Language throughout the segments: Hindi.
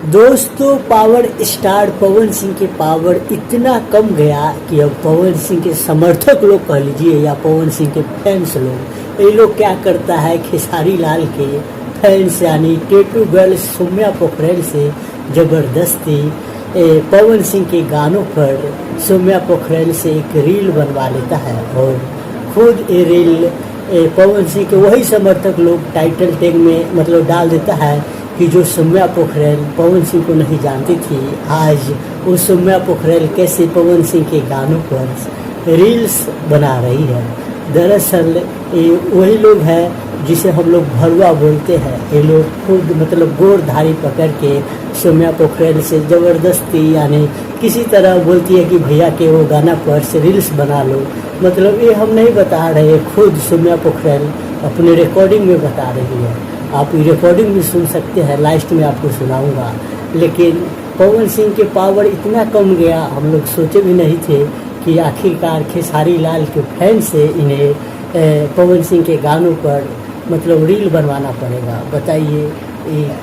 दोस्तों, पावर स्टार पवन सिंह के पावर इतना कम गया कि अब पवन सिंह के समर्थक लोग कह लीजिए या पवन सिंह के फैंस लोग, ये लोग क्या करता है, खेसारी लाल के फैंस यानी टेटू गर्ल सौम्या पोखरेल से ज़बरदस्ती पवन सिंह के गानों पर सौम्या पोखरेल से एक रील बनवा लेता है और खुद ये रील पवन सिंह के वही समर्थक लोग टाइटल टैग में मतलब डाल देता है कि जो सौम्या पोखरेल पवन सिंह को नहीं जानती थी, आज वो सौम्या पोखरेल कैसे पवन सिंह के गानों पर रील्स बना रही है। दरअसल ये वही लोग हैं जिसे हम लोग भरुआ बोलते हैं। ये लोग खुद मतलब गोरधारी पकड़ के सौम्या पोखरेल से ज़बरदस्ती यानी किसी तरह बोलती है कि भैया के वो गाना पर से रील्स बना लो। मतलब ये हम नहीं बता रहे, खुद सौम्या पोखरेल अपने रिकॉर्डिंग में बता रही है। आप रिकॉर्डिंग भी सुन सकते हैं, लास्ट में आपको सुनाऊंगा। लेकिन पवन सिंह के पावर इतना कम गया, हम लोग सोचे भी नहीं थे कि आखिरकार खेसारी लाल के फैन से इन्हें पवन सिंह के गानों पर मतलब रील बनवाना पड़ेगा। बताइए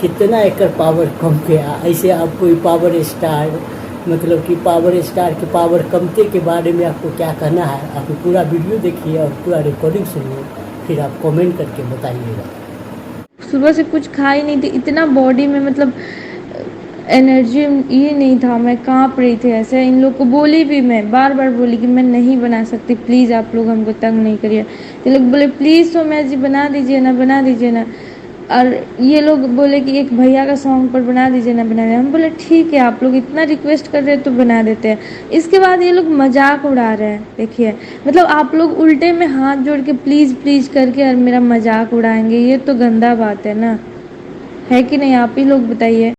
कितना एकड़ पावर कम गया। ऐसे आप कोई पावर स्टार मतलब कि पावर स्टार के पावर कमते के बारे में आपको क्या कहना है, आप पूरा वीडियो देखिए और पूरा रिकॉर्डिंग सुनिए, फिर आप कमेंट करके बताइएगा। सुबह से कुछ खा ही नहीं थी, इतना बॉडी में मतलब एनर्जी ये नहीं था, मैं कांप रही थी ऐसे। इन लोग को बोली भी, मैं बार बार बोली कि मैं नहीं बना सकती, प्लीज़ आप लोग हमको तंग नहीं करिए। ये लोग बोले प्लीज़ सौम्या जी बना दीजिए ना, बना दीजिए ना। और ये लोग बोले कि एक भैया का सॉन्ग पर बना दीजिए ना, बना दीजिए। हम बोले ठीक है, आप लोग इतना रिक्वेस्ट कर रहे हैं तो बना देते हैं। इसके बाद ये लोग मजाक उड़ा रहे हैं। देखिए मतलब आप लोग उल्टे में हाथ जोड़ के प्लीज़ प्लीज़ करके और मेरा मजाक उड़ाएंगे, ये तो गंदा बात है ना, है कि नहीं? आप ही लोग बताइए।